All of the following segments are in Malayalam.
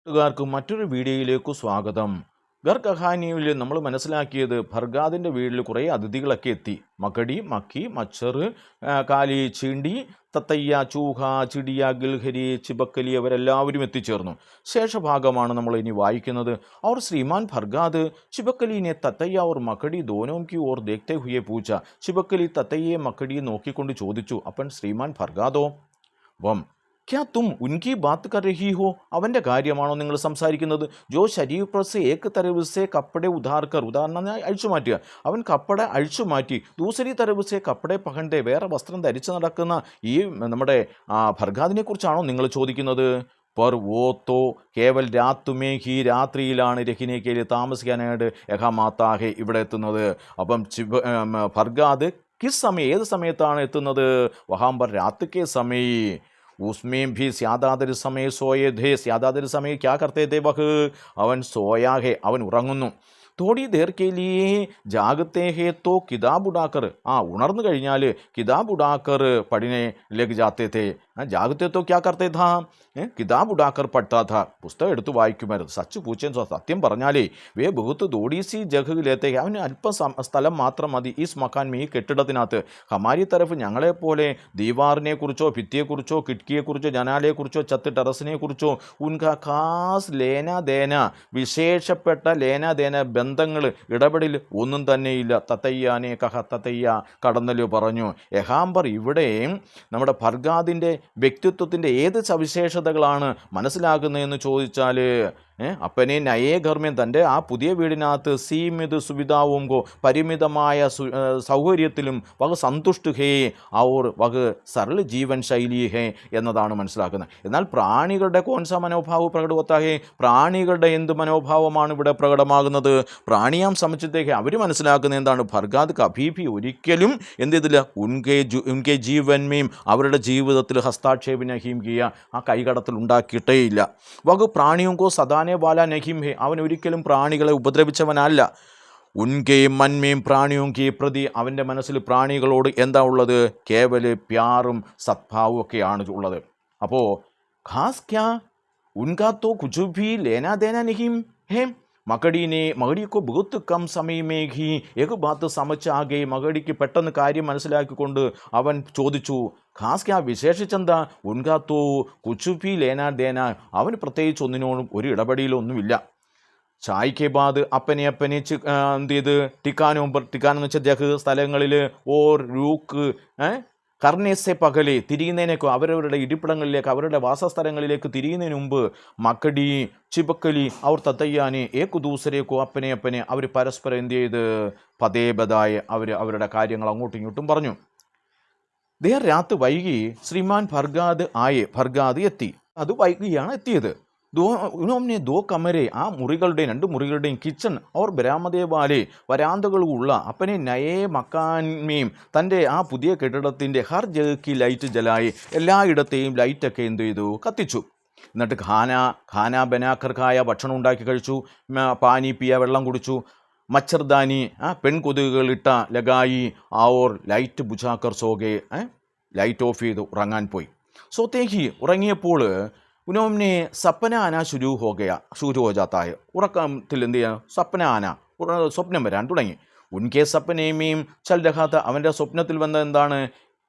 കൂട്ടുകാർക്ക് മറ്റൊരു വീഡിയോയിലേക്ക് സ്വാഗതം. ഗർ കഹാനിയിൽ നമ്മൾ മനസ്സിലാക്കിയത് ഫർഗാദിൻ്റെ വീട്ടിൽ കുറേ അതിഥികളൊക്കെ എത്തി. മക്കടി, മക്കി, മച്ചർ, കാലി, ചീണ്ടി, തത്തയ്യ, ചൂഹ, ചിടിയ, ഗിൽഹരി, ചിബക്കലി അവരെല്ലാവരും എത്തിച്ചേർന്നു. ശേഷഭാഗമാണ് നമ്മൾ ഇനി വായിക്കുന്നത്. और श्रीमान फरगाद चिबकली ने ततയ്യ और മക്കടി दोनों की ओर देखते हुए पूछा. ചിബക്കലി തത്തയ്യയെ മക്കടിയെ നോക്കിക്കൊണ്ട് ചോദിച്ചു, अपन श्रीमान फरगादो വം ക്യാ തും ഉൻകി ബാത്ത് കർ രഹി ഹോ? അവൻ്റെ കാര്യമാണോ നിങ്ങൾ സംസാരിക്കുന്നത്? ജോ ശരീർ पर से एक तरफ से कपड़े उतार कर, ഉദാഹരണം അഴിച്ചു മാറ്റുക, അവൻ കപ്പട അഴിച്ചു മാറ്റി, ദൂസരി तरफ से കപ്പടെ പഹണ്ടേ, വേറെ വസ്ത്രം ധരിച്ചു നടക്കുന്ന ഈ നമ്മുടെ ഫർഗാദിനെ കുറിച്ചാണോ നിങ്ങൾ ചോദിക്കുന്നത്? पर वो तो കേവൽ രാത്തുമേ ഹി, രാത്രിയിലാണ് രഹിനേക്കയിൽ താമസിക്കാനായിട്ട് യഹമാത്താഹെ ഇവിടെ എത്തുന്നത്. അപ്പം ഫർഗാദ് കിസ് സമയം, ഏത് സമയത്താണ് എത്തുന്നത്? വഹാംബർ രാത്രിക്കെ സമയ, उसमें भी സ്യാദാദർ സമയ സോയേ ധേ, സ്യാദാദർ സമയ ക്യാ കർത്തേ ധേ വഹ്, അവൻ സോയാഹെ, അവൻ ഉറങ്ങുന്നു. തോടി ദേർ കെ ലിയേ ജാഗത്തെ ഹേ തോ കിതാബ് ഉടാക്കർ, ഉണർന്നു കഴിഞ്ഞാൽ കിതാബ് ഉടാക്കർ പഠിനെ ലേക്ക് ജാത്തേ ഥേ, ജാഗത്തെ തോ ക്യാ കർത്തേ ഥാ, കിതാബ് ഉടാക്കർ പഠിത്താ ഥാ, പുസ്തകം എടുത്ത് വായിക്കുമായിരുന്നു. സച്ച് പൂച്ചൻ, സത്യം പറഞ്ഞാലേ വേ ബഹുത്ത് ദോടീസി ജഗിലേത്തെ, അവന് അല്പം സ്ഥലം മാത്രം മതി ഈസ് മക്കാൻ, ഈ കെട്ടിടത്തിനകത്ത്. ഹമാരി തരഫ് ഞങ്ങളെപ്പോലെ ദീവാറിനെ കുറിച്ചോ ഭിത്തിയെക്കുറിച്ചോ കിടക്കിയെക്കുറിച്ചോ ജനാലയെക്കുറിച്ചോ ചത്ത് ടെറസിനെ കുറിച്ചോ ഉൻക ഖാസ് ലേനാദേന, വിശേഷപ്പെട്ട ലേനാദേന ബന്ധങ്ങൾ, ഇടപെടൽ ഒന്നും തന്നെയില്ല. തത്തയ്യാനെ കഹ, തത്തയ്യ കടന്നല് പറഞ്ഞു. യഹാംബർ ഇവിടെ നമ്മുടെ ഫർഗാദിൻ്റെ വ്യക്തിത്വത്തിൻ്റെ ഏത് സവിശേഷതകളാണ് മനസ്സിലാക്കുന്നതെന്ന് ചോദിച്ചാൽ, അപ്പനെ നയേ ഘർമ്യം, തൻ്റെ ആ പുതിയ വീടിനകത്ത് സീമിത് സുവിധാവും ഗോ, പരിമിതമായ സൗകര്യത്തിലും വക സന്തുഷ്ട ഹേ ഔർ വക സരള ജീവൻ ശൈലി ഹേ എന്നതാണ് മനസ്സിലാക്കുന്നത്. എന്നാൽ പ്രാണികളുടെ കോൺസ മനോഭാവം പ്രകടവത്താ ഹേ, പ്രാണികളുടെ എന്ത് മനോഭാവമാണ് ഇവിടെ പ്രകടമാകുന്നത്? പ്രാണിയാം സമച്ചത്തേക്ക് അവർ മനസ്സിലാക്കുന്നത് എന്താണ്? ഫർഗാദ് കഭീഭി ഒരിക്കലും എന്ത് ചെയ്തില്ല, ഉൻകെ ജീവന്മേയും അവരുടെ ജീവിതത്തിൽ ഹസ്താക്ഷേപന ഹീം കിയ, ആ കൈകടത്തിൽ ഉണ്ടാക്കിയിട്ടേ ഇല്ല. വക പ്രാണിയും കോ സദാ വാല നഹിം ഹെ, അവൻ ഒരിക്കലും പ്രാണികളെ ഉപദ്രവിച്ചവനല്ല. ഉൻകെ മന്മയും പ്രാണിയും കി പ്രതി, അവൻ്റെ മനസ്സിൽ പ്രാണികളോട് എന്താ ഉള്ളത്? കേവല് പ്യാറും സദ്ഭാവവും ഒക്കെയാണ് ഉള്ളത്. അപ്പോൾ ഖാസ് ക്യാ ഉൻകാ തോ കുച്ച് ഭി ലേനാ ദേനാ നഹിം ഹേ, മകടിക്കോ ബഹുത്ത് കം സമയമേഘി ഏക ബാത്ത് സമച്ച് ആകെ, മകടിക്ക് പെട്ടെന്ന് കാര്യം മനസ്സിലാക്കിക്കൊണ്ട് അവൻ ചോദിച്ചു, ഖാസ് ക്യാ, വിശേഷിച്ചെന്താ? ഉൻകാത്തോ കുച്ചുഭി ലേനാ ദേന, അവന് പ്രത്യേകിച്ച് ഒന്നിനോടും ഒരു ഇടപെടലൊന്നുമില്ല. ചായ്ക്ക് ബാദ് അപ്പനെ എന്ത് ചെയ്ത് ടിക്കാനെന്ന് വെച്ചാൽ ജഹ് സ്ഥലങ്ങളിൽ, ഓർ രൂക്ക് കർണേസെ പകലെ തിരിയുന്നതിനേക്കോ, അവരവരുടെ ഇരിപ്പിടങ്ങളിലേക്ക് അവരുടെ വാസസ്ഥലങ്ങളിലേക്ക് തിരിയുന്നതിന് മുമ്പ് മക്കടി, ചിബക്കലി അവർ തത്തയ്യാനെ ഏക്കു ദൂസരേക്കോ, അപ്പനെ അവർ പരസ്പരം എന്ത് ചെയ്ത് പതേബതായ അവരുടെ കാര്യങ്ങൾ അങ്ങോട്ടും ഇങ്ങോട്ടും പറഞ്ഞു. ദേർ രാത്ത് വൈകി ശ്രീമാൻ ഫർഗാദ് എത്തി. അത് വൈകിയാണ് എത്തിയത്. ഉനോംനെ ദോ കമരെ, ആ മുറികളുടെയും 2 മുറികളുടെയും കിച്ചൺ അവർ ബരാമതേ വാലെ, വരാന്തകളുള്ള അപ്പനെ നയേ മക്കാൻമേയും, തൻ്റെ ആ പുതിയ കെട്ടിടത്തിൻ്റെ ഹർ ജഗി ലൈറ്റ് ജലായി, എല്ലായിടത്തെയും ലൈറ്റൊക്കെ എന്ത് ചെയ്തു, കത്തിച്ചു. എന്നിട്ട് ഖാന ബനാക്കർക്കായ ഭക്ഷണം ഉണ്ടാക്കി കഴിച്ചു. പാനി പിയ, വെള്ളം കുടിച്ചു. മച്ചർദാനി, പെൺകൊതുകുകളിട്ട ലഗായി, ഓർ ലൈറ്റ് ബുജാക്കർ സോകെ, ലൈറ്റ് ഓഫ് ചെയ്ത് ഉറങ്ങാൻ പോയി. സോത്തേഹി ഉറങ്ങിയപ്പോൾ ഉനോംനെ സപ്പന ആന ശുരു ഹോ ജാത്തായ, ഉറക്കത്തിൽ എന്ത് ചെയ്യുക, സപ്പന ആന, സ്വപ്നം വരാൻ തുടങ്ങി. ഉൻകെ സപ്പനേമേയും ചൽ രഹാത്ത, അവൻ്റെ സ്വപ്നത്തിൽ വന്നത് എന്താണ്?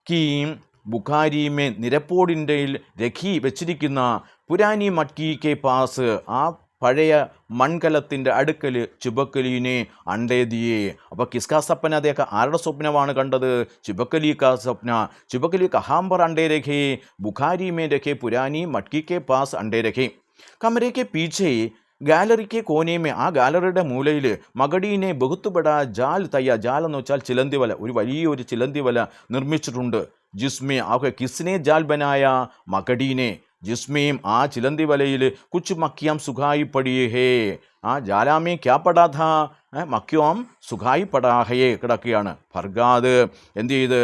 കീം ബുഖാരിമേ, നിരപ്പോടിൻ്റെ രഖി വെച്ചിരിക്കുന്ന പുരാനി മട്കി കെ പാസ്, ആ പഴയ മൺകലത്തിൻ്റെ അടുക്കൽ ചിബക്കലീനെ അണ്ടേദിയെ. അപ്പോൾ കിസ്കാ സപ്പന, അദ്ദേഹം ആരുടെ സ്വപ്നമാണ് കണ്ടത്? ചിബക്കലി കാ സ്വപ്ന. ചിബക്കലി കഹാംബർ Vande രഖേ, Bukhari may രഖേ, Purani മട്കി K pass Vande രഖേ. കമരെ K പീछे ഗാലറിക്ക് കോനേമേ, ആ ഗാലറിയുടെ മൂലയിൽ മകടീനെ ബഹുത്തുപെട ജാൽ തയ്യ, ജാൽ എന്ന് വെച്ചാൽ ചിലന്തി വല, ഒരു വലിയൊരു ചിലന്തി വല നിർമ്മിച്ചിട്ടുണ്ട്. ജിസ്മേ ആകെ കിസ്നെ ജാൽ ബനായ മകടീനെ, ജിസ്മേയും ആ ചിലന്തി വലയിൽ കുച്ച് മക്കിയാം സുഖായി പടിയേ ഹേ, ആ ജാലാമേ ക്യാ പടാഥ, മക്യോം സുഖായി പടാഹയെ കിടക്കുകയാണ്. ഫർഗാദ് എന്ത് ചെയ്ത്,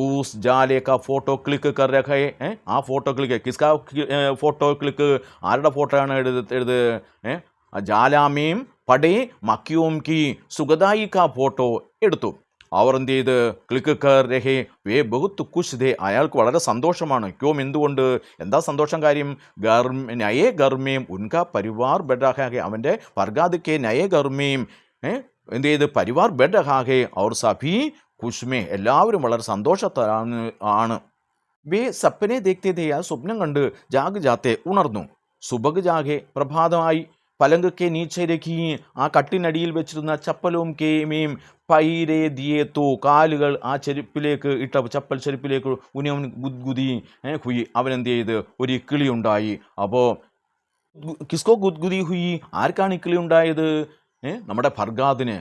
ഊസ് ജാലെ കാ ഫോട്ടോ ക്ലിക്ക് കർ രഖേ, ആ ഫോട്ടോ ക്ലിക്ക്, കിസ്കാ ഫോട്ടോ ക്ലിക്ക്, ആരുടെ ഫോട്ടോയാണ് എഴുത്, ജാലാമേം പടേ മക്യോം കി സുഗതായി കാ ഫോട്ടോ എടുത്തു. അവർ എന്ത് ചെയ്ത് ക്ലിക്ക് കർ രഹേ വേ ബഹുത്ത് കുശ് ദേ, അയാൾക്ക് വളരെ സന്തോഷമാണ്. ക്യോം എന്തുകൊണ്ട്, എന്താ സന്തോഷം കാര്യം, നയേ ഗർമേം ഉൻകാ പരിവാർ ബെഡാഹാകെ, അവൻ്റെ ഫർഗാദ് നയേ ഗർമേം എന്ത് ചെയ്ത് പരിവാർ ബെഡാഹാകെ അവർ സഭി കുഷ്മേ, എല്ലാവരും വളരെ സന്തോഷത്തിലാണ് ആണ്. വേ സപ്പനെ ദേഖ്തേ ഥേ, ആ സ്വപ്നം കണ്ട് ജാഗ് ജാത്തെ ഉണർന്നു. സുബഗ് ജാഗെ, പ്രഭാതമായി. പലങ്ക് കെ നീച്ചെ രഖി, ആ കട്ടിനടിയിൽ വെച്ചിരുന്ന ചപ്പലും കേമേം പൈരേ ദിയേത്തോ, കാലുകൾ ആ ചെരുപ്പിലേക്ക് ഇട്ട ചപ്പൽ ചെരുപ്പിലേക്ക് ഉനിയവൻ ഗുദ്ഗുദി ഹുയി, അവനെന്ത് ചെയ്ത് ഒരു ഇക്കിളി ഉണ്ടായി. അപ്പോൾ കിസ്കോ ഗുദ്ഗുദി ഹുയി, ആർക്കാണ് ഇക്കിളി ഉണ്ടായത്, നമ്മുടെ ഫർഗാദിന്.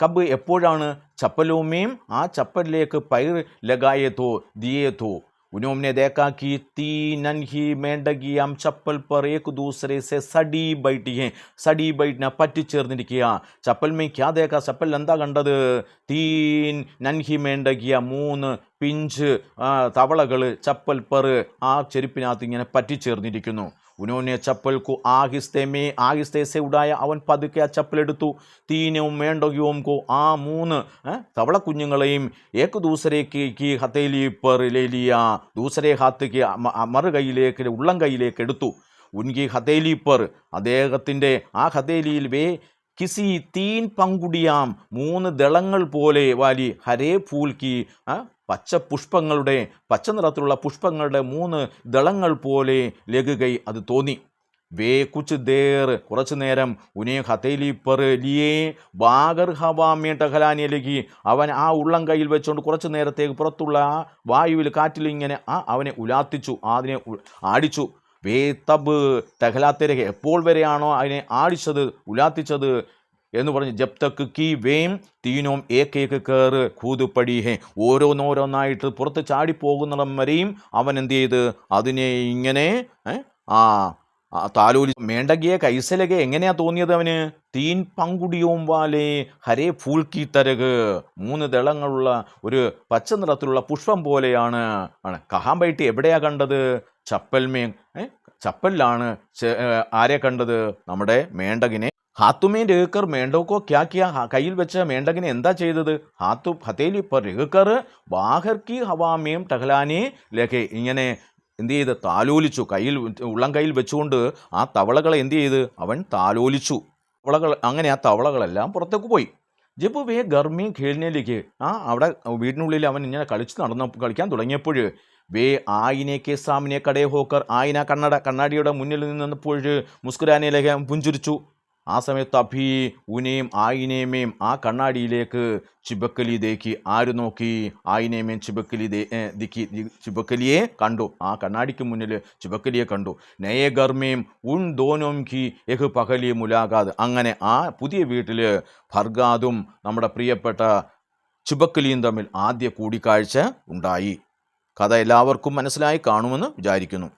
കബ് എപ്പോഴാണ്, ചപ്പലോമേം ആ ചപ്പലിലേക്ക് പൈർ ലഗായേത്തോ ദിയേത്തോ, उन्होंने देखा कि 3 नन्ही मेंढकियां चप्पल पर एक दूसरे से सड़ी बैठी हैं. सड़ी बैठना പറ്റിച്ചേർന്നിരിക്കുക. ചപ്പൽ में क्या देखा, ചപ്പൽ എന്താ കണ്ടത്, 3 നൻഹി മേണ്ടകിയ, 3 പിഞ്ച് തവളകൾ ചപ്പൽ पर ആ ചെരുപ്പിനകത്ത് ഇങ്ങനെ പറ്റിച്ചേർന്നിരിക്കുന്നു. ഉനോനെ ചപ്പൽ കു ആഹിസ്തേ സെ ഉടായ, അവൻ പതുക്കെ ആ ചപ്പലെടുത്തു. തീനവും മേണ്ടകയും കോ, ആ 3 തവളക്കുഞ്ഞുങ്ങളെയും ഏക്ക് ദൂസരേക്ക് ഹത്തേലി പർ ലേലിയ, ദൂസരേ ഹാത്തേക്ക് മറു കൈയിലേക്ക് ഉള്ളം കൈയിലേക്ക് എടുത്തു. ഉൻകി ഹത്തേലി പർ, അദ്ദേഹത്തിൻ്റെ ആ ഹത്തേലിയിൽ വേ കിസി 3 പങ്കുടിയാം, 3 ദളങ്ങൾ പോലെ വാലി ഹരേ ഫൂൽ കി, പച്ച പുഷ്പങ്ങളുടെ, പച്ച നിറത്തിലുള്ള പുഷ്പങ്ങളുടെ 3 ദളങ്ങൾ പോലെ ലഗുകൈ, അത് തോന്നി. വേ കുച്ച് ദേർ, കുറച്ചു നേരം, ഉനേ ഹത്തേലി പർ ലിയേ ബാഗർ ഹവാമേ ടഹലാനെ ലഗി, അവൻ ആ ഉള്ളം കയ്യിൽ വെച്ചുകൊണ്ട് കുറച്ചു നേരത്തേക്ക് പുറത്തുള്ള വായുവിൽ കാറ്റിൽ ഇങ്ങനെ അവനെ ഉലാത്തിച്ചു, അതിനെ ആടിച്ചു. വേ തബ് ടഹലാത്തേരഹെ, എപ്പോൾ വരെയാണോ അതിനെ ആടിച്ചത് ഉലാത്തിച്ചത് എന്ന് പറഞ്ഞ്, ജബ് തക്ക് കി വേം തീനോം ഏക്കേക്ക് കയറ് കൂത് പടിഹേ, ഓരോന്നോരോന്നായിട്ട് പുറത്ത് ചാടിപ്പോകുന്നിടം വരെയും അവൻ എന്ത് ചെയ്ത് അതിനെ ഇങ്ങനെ താലോലി. മേണ്ടകിയെ കൈസലകെ എങ്ങനെയാ തോന്നിയത് അവന്, 3 പങ്കുടിയോം വാലേ ഹരേ ഫൂൽക്കി തരക്, 3 ദളങ്ങളുള്ള ഒരു പച്ച നിറത്തിലുള്ള പുഷ്പം പോലെയാണ്. കഹാൻ ബൈട്ടി എവിടെയാ കണ്ടത്, ചപ്പൽമേ, ചപ്പലിലാണ് ആരെ കണ്ടത്, നമ്മുടെ മേണ്ടകിനെ. ഹാത്തുമേ രഹുക്കർ മേണ്ടോക്കോ ക്യാ ക്യാ, കയ്യിൽ വെച്ച മേണ്ടകിനെ എന്താ ചെയ്തത്, ഹത്തേലി പർ രഹുക്കർ ബാഹർ കി ഹവാമേം ടഹലാനെ ലഖെ, ഇങ്ങനെ എന്ത് ചെയ്ത് താലോലിച്ചു. ഉള്ളം കയ്യിൽ വെച്ചുകൊണ്ട് ആ തവളകളെ എന്ത് ചെയ്ത് അവൻ താലോലിച്ചു. അങ്ങനെ ആ തവളകളെല്ലാം പുറത്തേക്ക് പോയി. ജബ് വേ ഗർമി ഖേലിനേലേക്ക്, അവിടെ വീടിനുള്ളിൽ അവൻ ഇങ്ങനെ കളിക്കാൻ തുടങ്ങിയപ്പോൾ, വേ ആയിനേക്ക് സാമിനെ കടേ ഹോക്കർ, ആയിന കണ്ണാടിയുടെ മുന്നിൽ നിന്നപ്പോൾ മുസ്കുരാനയിലേക്ക് പുഞ്ചിരിച്ചു. ആ സമയത്ത് അഭി ഉനേം ആയിനേമേം, ആ കണ്ണാടിയിലേക്ക് ചിബക്കലി ദേക്കി, ആര് നോക്കി, ആയിനേമേം ചിബക്കലിയെ കണ്ടു, ആ കണ്ണാടിക്ക് മുന്നിൽ ചിബക്കലിയെ കണ്ടു. നയേ ഗർമേം ഉൻ ദോനോം കി എഹ് പകലി മുലാഖാത്, അങ്ങനെ ആ പുതിയ വീട്ടിൽ ഫർഗാദും നമ്മുടെ പ്രിയപ്പെട്ട ചിബക്കലിയും തമ്മിൽ ആദ്യ കൂടിക്കാഴ്ച ഉണ്ടായി. കഥ എല്ലാവർക്കും മനസ്സിലായി കാണുമെന്ന് വിചാരിക്കുന്നു.